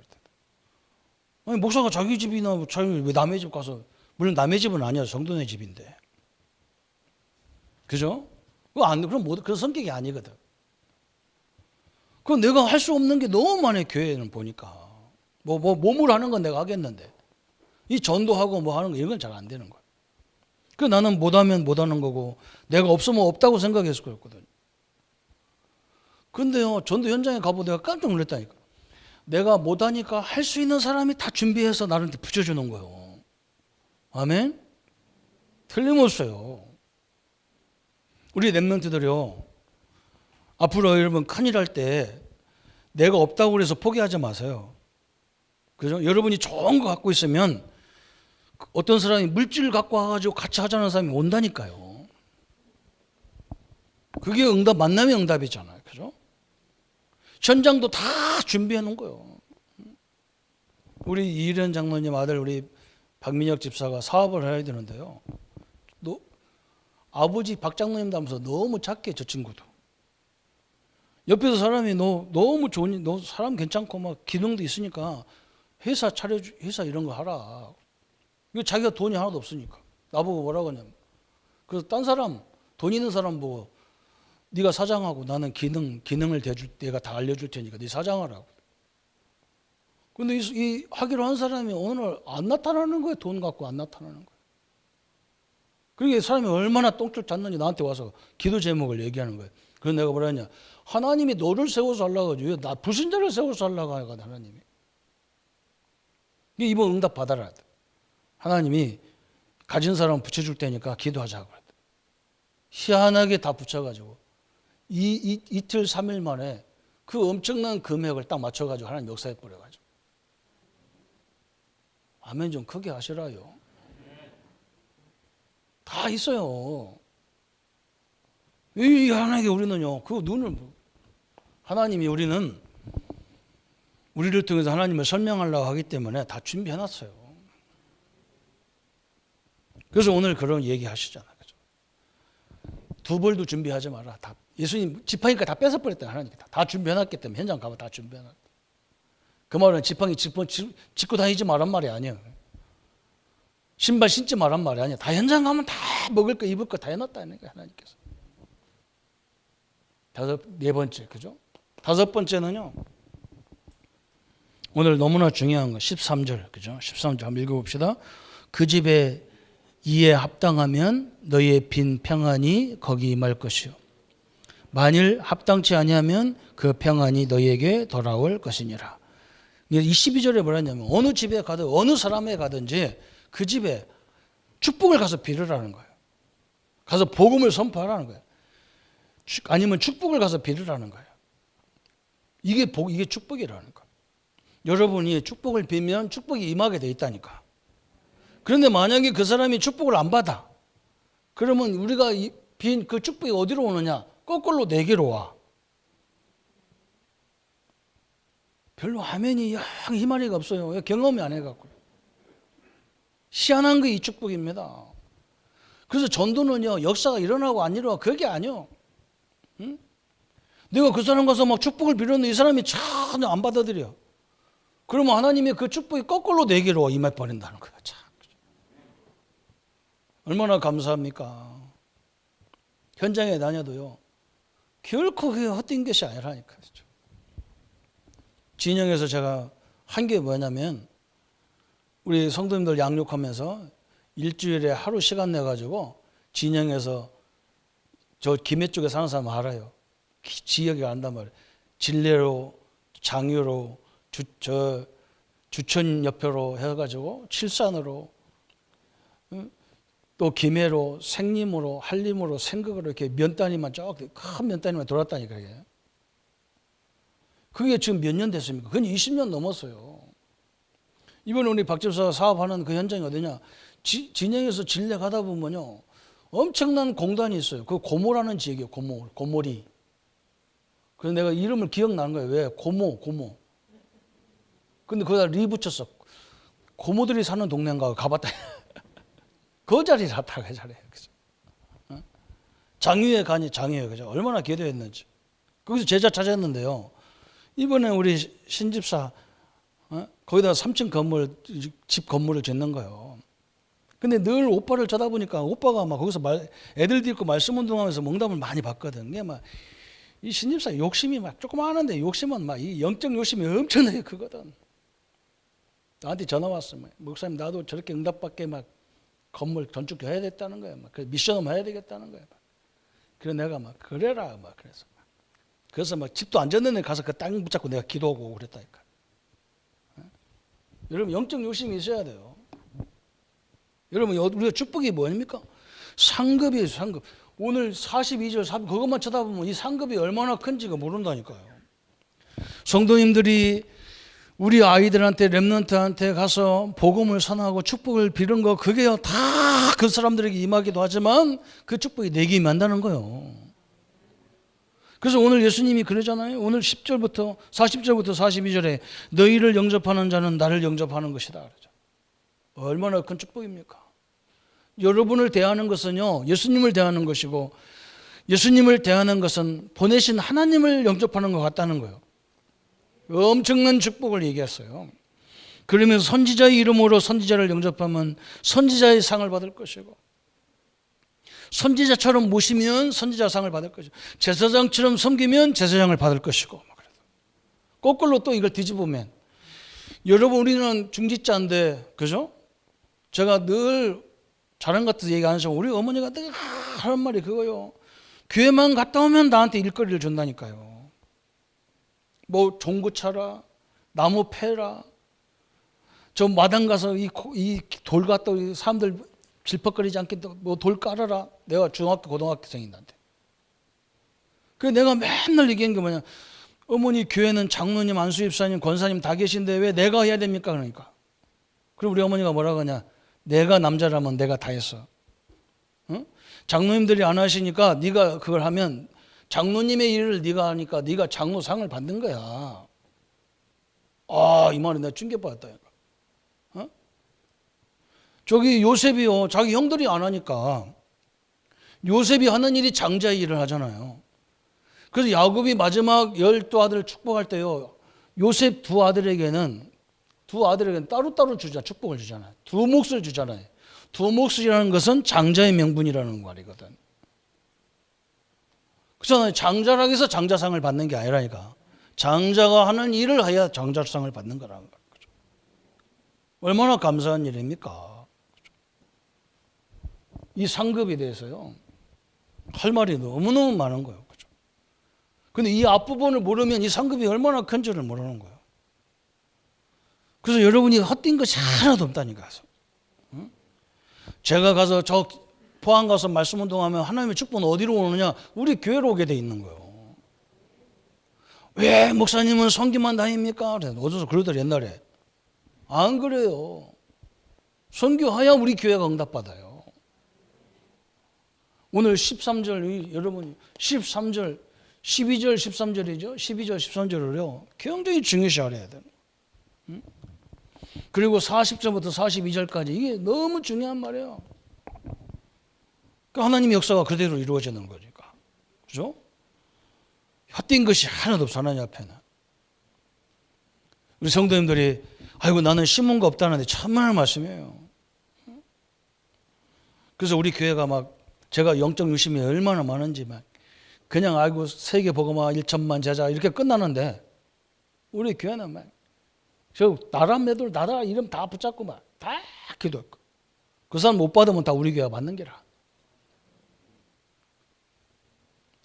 아니 목사가 자기 집이나 자기 왜 남의 집 가서, 물론 남의 집은 아니야, 성도네 집인데, 그죠? 그럼 그런 성격이 아니거든. 그럼 내가 할 수 없는 게 너무 많아. 교회는 보니까 뭐 몸으로 하는 건 내가 하겠는데 이 전도하고 뭐 하는 거 이런 건 잘 안 되는 거야. 그 나는 못하면 못하는 거고 내가 없으면 없다고 생각해서 그랬거든. 근데요, 전도 현장에 가보고 내가 깜짝 놀랐다니까. 내가 못하니까 할 수 있는 사람이 다 준비해서 나를 붙여주는 거예요. 아멘? 틀림없어요. 우리 랩런트들이요, 앞으로 여러분 큰일 할 때 내가 없다고 그래서 포기하지 마세요. 그죠? 여러분이 좋은 거 갖고 있으면 어떤 사람이 물질 갖고 와가지고 같이 하자는 사람이 온다니까요. 그게 응답, 만남의 응답이잖아요. 그죠? 현장도 다 준비해 놓은 거예요. 우리 이일현 장로님 아들 우리 박민혁 집사가 사업을 해야 되는데요. 아버지 박 장로님 닮아서 너무 착해, 저 친구도. 옆에서 사람이 너무 좋으니, 너 사람 괜찮고 막 기능도 있으니까 회사 회사 이런 거 하라. 이거 자기가 돈이 하나도 없으니까. 나보고 뭐라고 하냐면, 그래서 딴 사람, 돈 있는 사람 보고 네가 사장하고 나는 기능을 대줄, 내가 다 알려줄 테니까 네 사장하라고. 근데 이 하기로 한 사람이 오늘 안 나타나는 거예요. 돈 갖고 안 나타나는 거예요. 그러니까 사람이 얼마나 똥줄 잤는지 나한테 와서 기도 제목을 얘기하는 거예요. 그래서 내가 뭐라 했냐, 하나님이 너를 세워서 하려고 하지 왜 나 불신자를 세워서 하려고 하거든. 하나님이 이번 응답 받아라. 하나님이 가진 사람 붙여줄 테니까 기도하자고. 희한하게 다 붙여가지고 이틀 3일 만에 그 엄청난 금액을 딱 맞춰가지고 하나님 역사해 버려가지고. 아멘 좀 크게 하시라요. 다 있어요. 이 하나님께 우리는요, 그 눈을, 하나님이 우리는 우리를 통해서 하나님을 설명하려고 하기 때문에 다 준비해놨어요. 그래서 오늘 그런 얘기 하시잖아요. 그죠? 두 벌도 준비하지 마라. 다 예수님 지팡이가 다 뺏어버렸다. 하나님이 다 준비해놨기 때문에 현장 가면 다 준비해놨다. 그 말은 지팡이 짚고 다니지 말란 말이 아니에요. 신발 신지 말란 말이 아니야. 다 현장 가면 다 먹을 거 입을 거 다 해놨다는 거야, 하나님께서. 네 번째, 그죠? 다섯 번째는요, 오늘 너무나 중요한 거 13절, 그죠? 13절 한번 읽어봅시다. 그 집에 이에 합당하면 너희의 빈 평안이 거기 임할 것이요 만일 합당치 아니하면 그 평안이 너희에게 돌아올 것이니라. 이 12절에 뭐라 했냐면 어느 집에 가든 어느 사람에 가든지 그 집에 축복을 가서 빌으라는 거예요. 가서 복음을 선포하라는 거예요. 아니면 축복을 가서 빌으라는 거예요. 이게 축복이라는 거예요. 여러분이 축복을 빌면 축복이 임하게 돼 있다니까. 그런데 만약에 그 사람이 축복을 안 받아, 그러면 우리가 빈 그 축복이 어디로 오느냐? 거꾸로 내게로 와. 별로 아멘이 희망이 없어요. 경험이 안 해갖고. 희한한 게 이 축복입니다. 그래서 전도는요, 역사가 일어나고 안 일어나고 그게 아니요. 응? 내가 그 사람 가서 막 축복을 빌었는데 이 사람이 전혀 안 받아들여. 그러면 하나님의 그 축복이 거꾸로 내게로 임해버린다는 거예요. 참. 얼마나 감사합니까? 현장에 다녀도요, 결코 그게 헛된 것이 아니라니까요. 진영에서 제가 한 게 뭐냐면, 우리 성도님들 양육하면서 일주일에 하루 시간 내가지고 진영에서 저 김해 쪽에 사는 사람 알아요. 지역이 안단 말이에요. 진례로, 장유로, 주천 옆으로 해가지고 칠산으로, 또 김해로, 생림으로, 한림으로, 생극으로 이렇게 면 단위만 큰 면 단위만 돌았다니까 그게. 그게 지금 몇 년 됐습니까? 그건 20년 넘었어요. 이번에 우리 박 집사 사업하는 그 현장이 어디냐? 진영에서 진례 가다 보면요, 엄청난 공단이 있어요. 그 고모라는 지역이에요. 고모리. 그래서 내가 이름을 기억나는 거예요. 왜? 고모. 근데 거기다 리 붙였어. 고모들이 사는 동네인가 가봤다. 그 자리를 갔다 그 자리에. 장유에 가니 장유에 그죠? 얼마나 기도했는지. 거기서 제자 찾았는데요. 이번에 우리 신집사 거기다 3층 건물 집 건물을 짓는 거예요. 근데 늘 오빠를 쳐다보니까 오빠가 막 거기서 애들 데리고 말씀 운동하면서 몽담을 많이 받거든. 이게 막 이 신집사 욕심이 막 조금 하는데 욕심은 막 이 영적 욕심이 엄청나게 크거든. 나한테 전화 왔어. 목사님 나도 저렇게 응답받게 막 건물 건축 해야 됐다는 거야. 막 미션을 해야 되겠다는 거야. 그래서 내가 막 그래라 막 그래서 막 집도 안 졌는데 가서 그 땅 붙잡고 내가 기도하고 그랬다니까. 여러분 영적 욕심이 있어야 돼요. 여러분 우리가 축복이 뭐입니까? 상급이에요. 상급. 오늘 42절 그것만 쳐다보면 이 상급이 얼마나 큰지가 모른다니까요. 성도님들이 우리 아이들한테 렘넌트한테 가서 복음을 선하고 축복을 비는 거 그게요 다 그 사람들에게 임하기도 하지만 그 축복이 내게 임한다는 거예요. 그래서 오늘 예수님이 그러잖아요. 오늘 40절부터 42절에 너희를 영접하는 자는 나를 영접하는 것이다 그러죠. 얼마나 큰 축복입니까? 여러분을 대하는 것은요 예수님을 대하는 것이고 예수님을 대하는 것은 보내신 하나님을 영접하는 것 같다는 거예요. 엄청난 축복을 얘기했어요. 그러면서 선지자의 이름으로 선지자를 영접하면 선지자의 상을 받을 것이고 선지자처럼 모시면 선지자상을 받을 것이고 제사장처럼 섬기면 제사장을 받을 것이고 거꾸로 또 이걸 뒤집으면 여러분 우리는 중직자인데 그죠? 제가 늘 자랑 같은 얘기 안 하시고 우리 어머니가 늘 하는 말이 그거요. 교회만 갔다 오면 나한테 일거리를 준다니까요. 뭐 종구 차라 나무 패라 저 마당 가서 이 돌 갖다 사람들 질퍽거리지 않게 뭐 돌 깔아라. 내가 중학교 고등학생인데 그래서 내가 맨날 얘기한 게 뭐냐 어머니 교회는 장로님 안수집사님 권사님 다 계신데 왜 내가 해야 됩니까? 그러니까 그리고 우리 어머니가 뭐라고 하냐 내가 남자라면 내가 다 했어. 응? 장로님들이 안 하시니까 네가 그걸 하면 장로님의 일을 네가 하니까 네가 장로상을 받는 거야. 아, 이 말은 내가 충격받았다. 어? 저기 요셉이요. 자기 형들이 안 하니까 요셉이 하는 일이 장자의 일을 하잖아요. 그래서 야곱이 마지막 12아들을 축복할 때요. 요셉 두 아들에게는 따로따로 축복을 주잖아요. 두 몫을 주잖아요. 두 몫이라는 것은 장자의 명분이라는 말이거든. 그렇잖아요. 장자라고 해서 장자상을 받는 게 아니라니까. 장자가 하는 일을 해야 장자상을 받는 거라는 거죠. 얼마나 감사한 일입니까? 이 상급에 대해서요. 할 말이 너무너무 많은 거예요. 그죠? 근데 이 앞부분을 모르면 이 상급이 얼마나 큰지를 모르는 거예요. 그래서 여러분이 헛된 것이 하나도 없다니까. 응? 제가 가서 저 포항 가서 말씀 운동하면 하나님의 축복은 어디로 오느냐? 우리 교회로 오게 돼 있는 거예요. 왜 목사님은 성기만 다닙니까? 어디서 그러더래 옛날에. 안 그래요. 선교해야 우리 교회가 응답받아요. 오늘 13절 여러분 13절 12절 13절이죠. 12절 13절을요. 굉장히 중요시 알아야 돼요. 응? 그리고 40절부터 42절까지 이게 너무 중요한 말이에요. 그러니까 하나님의 역사가 그대로 이루어지는 거니까. 그죠? 헛된 것이 하나도 없어 하나님 앞에는. 우리 성도님들이 아이고 나는 심은 거 없다는데 참만한 말씀이에요. 그래서 우리 교회가 막 제가 영적 유심이 얼마나 많은지 막 그냥 아이고 세계 복음화 1천만 제자 이렇게 끝나는데 우리 교회는 막 저 나라 매들 나라 이름 다 붙잡고 막 다 기도했고 그 사람 못 받으면 다 우리 교회가 받는 게라.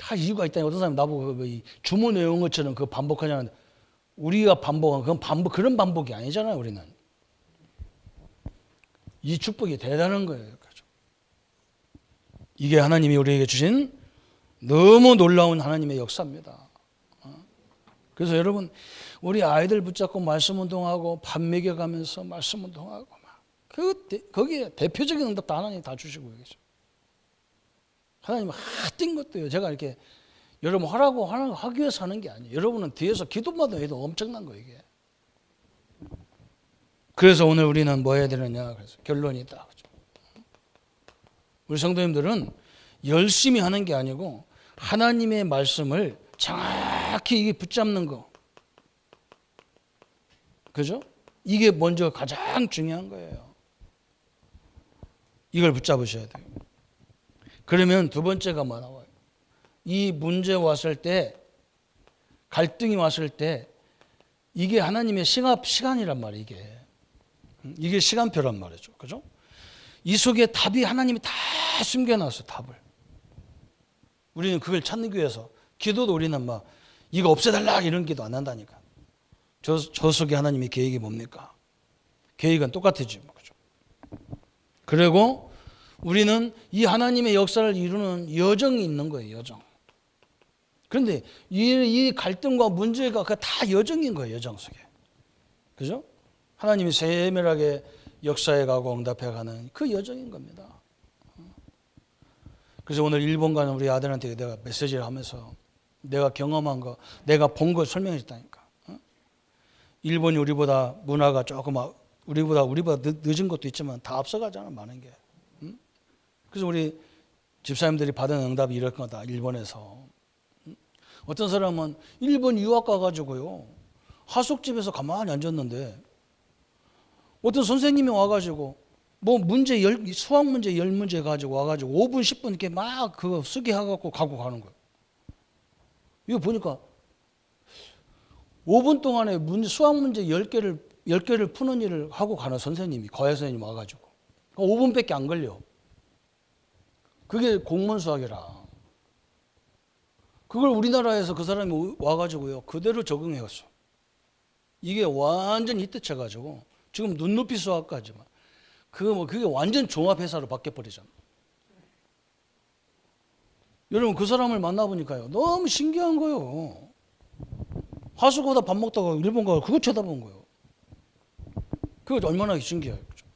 다 이유가 있다니. 어떤 사람이 나보고 이 주문 외운 것처럼 그 반복하냐는데, 우리가 반복한 그런 반복이 아니잖아요. 우리는 이 축복이 대단한 거예요. 이게 하나님이 우리에게 주신 너무 놀라운 하나님의 역사입니다. 그래서 여러분, 우리 아이들 붙잡고 말씀 운동하고 밥 먹여가면서 말씀 운동하고 거기에 대표적인 응답도 하나님 다 주시고 계셔. 하나님 하던 것도요. 제가 이렇게 여러분 하기 위해서 하는 게 아니에요. 여러분은 뒤에서 기도만 해도 엄청난 거예요, 이게. 그래서 오늘 우리는 뭐 해야 되느냐? 그래서 결론이 있다. 우리 성도님들은 열심히 하는 게 아니고 하나님의 말씀을 정확히 이게 붙잡는 거. 그죠? 이게 먼저 가장 중요한 거예요. 이걸 붙잡으셔야 돼요. 그러면 두 번째가 뭐 나와요? 이 문제 왔을 때, 갈등이 왔을 때, 이게 하나님의 시간이란 말이에요, 이게 시간표란 말이죠. 그죠? 이 속에 답이 하나님이 다 숨겨놨어요, 답을. 우리는 그걸 찾기 위해서, 기도도 우리는 막, 이거 없애달라 이런 기도 안 한다니까. 저 속에 하나님의 계획이 뭡니까? 계획은 똑같아지죠. 그죠? 그리고 우리는 이 하나님의 역사를 이루는 여정이 있는 거예요, 여정. 그런데 이 갈등과 문제가 다 여정인 거예요, 여정 속에. 그죠? 하나님이 세밀하게 역사해 가고 응답해 가는 그 여정인 겁니다. 그래서 오늘 일본 가는 우리 아들한테 내가 메시지를 하면서 내가 경험한 거, 내가 본 거 설명해 줬다니까. 일본이 우리보다 문화가 조금 우리보다 늦은 것도 있지만 다 앞서가잖아, 많은 게. 그래서 우리 집사님들이 받은 응답이 이럴 거다, 일본에서. 어떤 사람은 일본 유학 가가지고요, 하숙집에서 가만히 앉았는데 어떤 선생님이 와가지고 뭐 수학 문제 10문제 가지고 와가지고 5분 10분 이렇게 막 그거 쓰게 해갖고 가고 가는 거예요. 이거 보니까 5분 동안에 수학 문제 10개를 푸는 일을 하고 가는 선생님이, 과외 선생님이 와가지고 5분밖에 안 걸려. 그게 공문 수학이라. 그걸 우리나라에서 그 사람이 와가지고요, 그대로 적응해왔어. 이게 완전 이때쳐가지고 지금 눈높이 수학까지만 그게 완전 종합회사로 바뀌어버리잖아. 여러분, 그 사람을 만나보니까요, 너무 신기한 거예요. 하수구보다 밥 먹다가 일본 가서 그거 쳐다본 거예요. 그거 얼마나 신기해요. 그렇죠?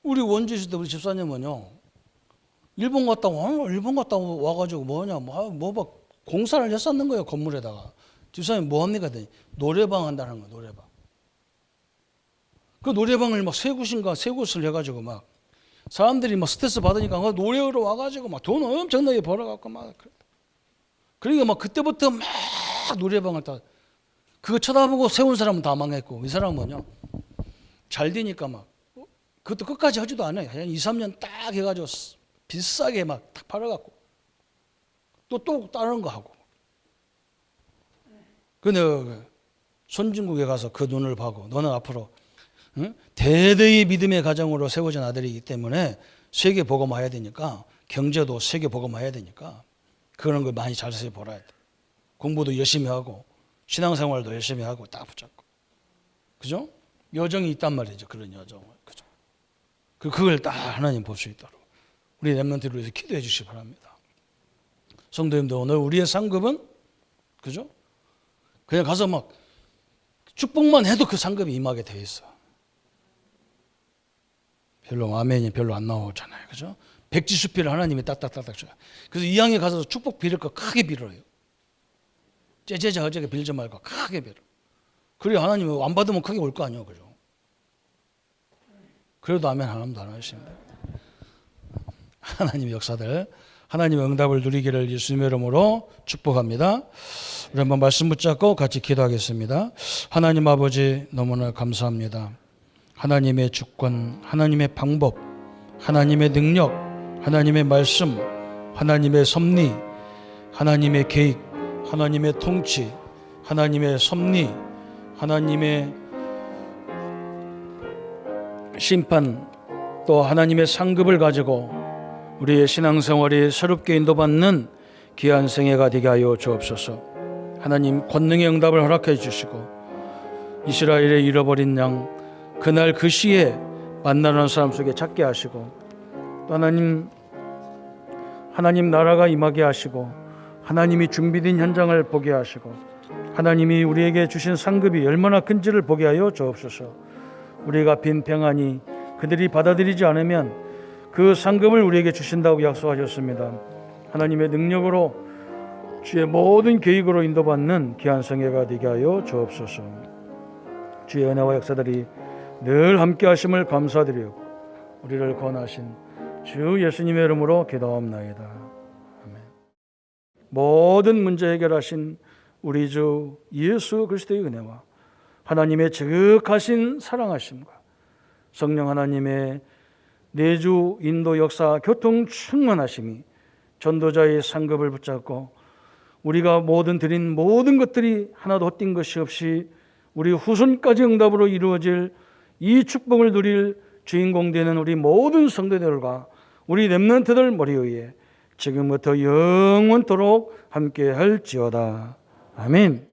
우리 원주시대 우리 집사님은요, 일본 갔다 와가지고 뭐 공사를 했었는 거예요, 건물에다가. 집사님 뭐 합니까? 했더니 노래방 한다는 거예요, 노래방. 그 노래방을 막 세 곳을 해가지고 막 사람들이 막 스트레스 받으니까 노래하러 와가지고 막 돈 엄청나게 벌어갖고 막. 그러니까 막 그때부터 막 노래방을 그거 쳐다보고 세운 사람은 다 망했고, 이 사람은 뭐냐, 잘 되니까 막 그것도 끝까지 하지도 않아요. 한 2, 3년 딱 해가지고 비싸게 막 딱 팔아갖고 또 다른 거 하고. 근데 선진국에 가서 그 눈을 봐고, 너는 앞으로 대대의 믿음의 가정으로 세워진 아들이기 때문에 세계 복음화해야 되니까, 경제도 세계 복음화해야 되니까 그런 걸 많이 자세히 보라 돼. 공부도 열심히 하고 신앙생활도 열심히 하고 딱 붙잡고. 그죠? 여정이 있단 말이죠. 그런 여정을. 그죠? 그걸 딱 하나님 볼 수 있도록 우리 렘넌트를 위해서 기도해 주시기 바랍니다. 성도님들, 오늘 우리의 상급은, 그죠? 그냥 가서 막 축복만 해도 그 상급이 임하게 돼 있어. 별로 아멘이 별로 안 나오잖아요. 그죠? 백지수필을 하나님이 딱딱딱딱 줘요. 그래서 이왕에 가서 축복 빌을 거 크게 빌어요. 째째자하게 빌지 말고 크게 빌어. 그래 하나님이 안 받으면 크게 올 거 아니에요. 그죠? 그래도 아멘 하나도 안 하십니다. 하나님의 역사들, 하나님의 응답을 누리기를 예수님의 이름으로 축복합니다. 우리 한번 말씀 붙잡고 같이 기도하겠습니다. 하나님 아버지, 너무나 감사합니다. 하나님의 주권, 하나님의 방법, 하나님의 능력, 하나님의 말씀, 하나님의 섭리, 하나님의 계획, 하나님의 통치, 하나님의 섭리, 하나님의 심판, 또 하나님의 상급을 가지고 우리의 신앙생활이 새롭게 인도받는 귀한 생애가 되게 하여 주옵소서. 하나님 권능의 응답을 허락해 주시고 이스라엘의 잃어버린 양 그날 그 시에 만나는 사람 속에 찾게 하시고 또 하나님 나라가 임하게 하시고 하나님이 준비된 현장을 보게 하시고 하나님이 우리에게 주신 상급이 얼마나 큰지를 보게 하여 주옵소서. 우리가 빈평하니 그들이 받아들이지 않으면 그 상급을 우리에게 주신다고 약속하셨습니다. 하나님의 능력으로 주의 모든 계획으로 인도받는 귀한 성회가 되게 하여 주옵소서. 주의 은혜와 역사들이 늘 함께 하심을 감사드리고 우리를 권하신 주 예수님의 이름으로 기도하옵나이다. 아멘. 모든 문제 해결하신 우리 주 예수 그리스도의 은혜와 하나님의 지극하신 사랑하심과 성령 하나님의 내주 인도 역사 교통 충만하심이 전도자의 상급을 붙잡고 우리가 드린 모든 것들이 하나도 헛된 것이 없이 우리 후손까지 응답으로 이루어질 이 축복을 누릴 주인공 되는 우리 모든 성도들과 우리 렘넌트들 머리 위에 지금부터 영원토록 함께 할지어다. 아멘.